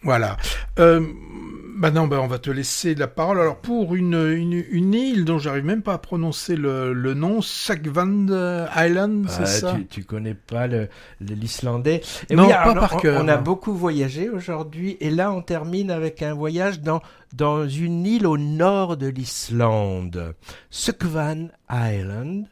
Voilà. Non, on va te laisser la parole. Alors, pour une île dont j'arrive même pas à prononcer le nom, Sakvand Island, c'est ça? Tu connais pas l'islandais. Et oui, Non, pas alors, par cœur. on a beaucoup voyagé aujourd'hui, et là on termine avec un voyage dans une île au nord de l'Islande, Sukvan Island,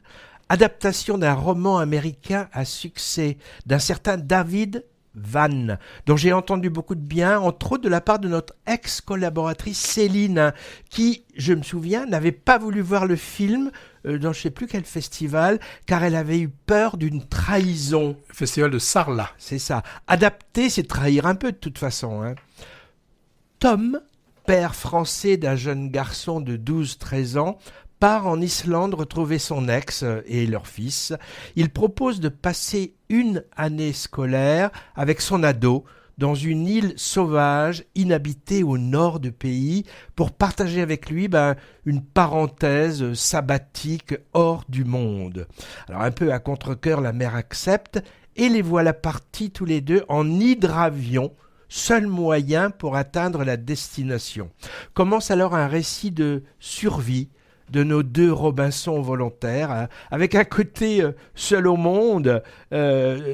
adaptation d'un roman américain à succès d'un certain David Van, dont j'ai entendu beaucoup de bien, entre autres de la part de notre ex-collaboratrice Céline, qui, je me souviens, n'avait pas voulu voir le film dans je ne sais plus quel festival, car elle avait eu peur d'une trahison. Festival de Sarlat. C'est ça. Adapter, c'est trahir un peu de toute façon. Hein. Tom, père français d'un jeune garçon de 12-13 ans, part en Islande retrouver son ex et leur fils. Il propose de passer une année scolaire avec son ado dans une île sauvage inhabitée au nord du pays pour partager avec lui une parenthèse sabbatique hors du monde. Alors un peu à contre-cœur, la mère accepte et les voilà partis tous les deux en hydravion, seul moyen pour atteindre la destination. Commence alors un récit de survie de nos deux Robinson volontaires, hein, avec un côté seul au monde,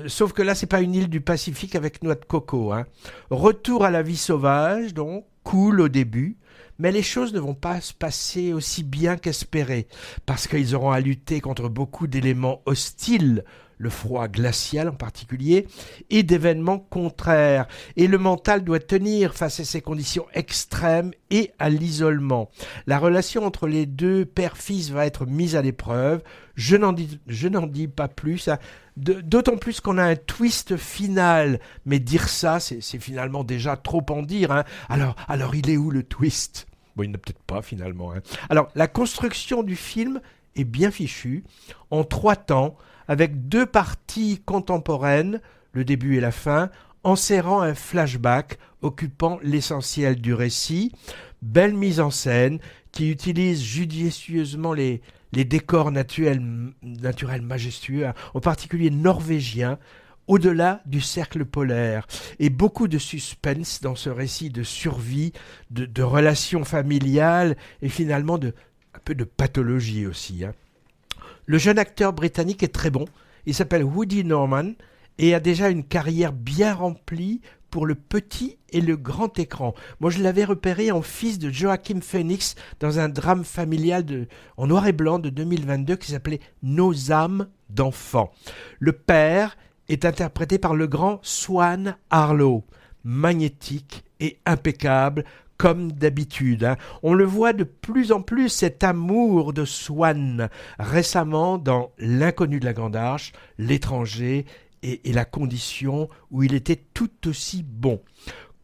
sauf que là, c'est pas une île du Pacifique avec noix de coco. Hein. Retour à la vie sauvage, donc, cool au début, mais les choses ne vont pas se passer aussi bien qu'espéré, parce qu'ils auront à lutter contre beaucoup d'éléments hostiles, le froid glacial en particulier, et d'événements contraires. Et le mental doit tenir face à ces conditions extrêmes et à l'isolement. La relation entre les deux père-fils va être mise à l'épreuve. Je n'en dis pas plus. Hein. D'autant plus qu'on a un twist final. Mais dire ça, c'est finalement déjà trop en dire. Hein. Alors, il est où le twist ? Bon, il n'y en a peut-être pas finalement. Hein. Alors, la construction du film est bien fichue, en 3 temps, avec 2 parties contemporaines, le début et la fin, enserrant un flashback occupant l'essentiel du récit. Belle mise en scène qui utilise judicieusement les décors naturels majestueux, en particulier norvégiens, au-delà du cercle polaire, et beaucoup de suspense dans ce récit de survie, de relations familiales et finalement un peu de pathologie aussi. Hein. Le jeune acteur britannique est très bon, il s'appelle Woody Norman et a déjà une carrière bien remplie pour le petit et le grand écran. Moi, je l'avais repéré en fils de Joachim Phoenix dans un drame familial en noir et blanc de 2022 qui s'appelait Nos âmes d'enfants. Le père est interprété par le grand Swan Harlow, magnétique et impeccable, comme d'habitude. Hein. On le voit de plus en plus, cet amour de Swan, récemment dans L'inconnu de la Grande Arche, L'étranger et La Condition, où il était tout aussi bon.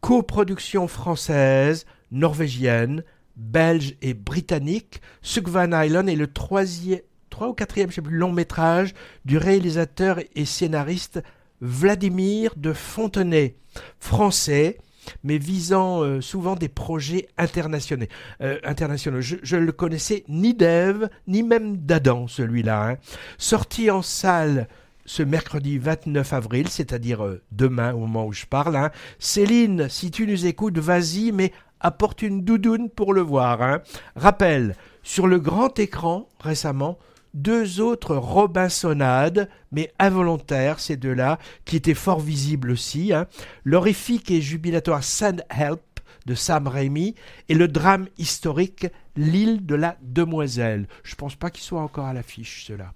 Coproduction française, norvégienne, belge et britannique, Sukvan Island est le 3 ou 4e, je sais plus, long métrage du réalisateur et scénariste Vladimir de Fontenay, français, mais visant souvent des projets internationaux. Je ne le connaissais ni d'Ève, ni même d'Adam, celui-là. Hein. Sorti en salle ce mercredi 29 avril, c'est-à-dire demain, au moment où je parle. Hein. Céline, si tu nous écoutes, vas-y, mais apporte une doudoune pour le voir. Hein. Rappel, sur le grand écran, récemment, 2 autres Robinsonades, mais involontaires, ces 2-là, qui étaient fort visibles aussi. Hein. L'horrifique et jubilatoire Send Help de Sam Raimi et le drame historique L'île de la Demoiselle. Je ne pense pas qu'ils soient encore à l'affiche, ceux-là.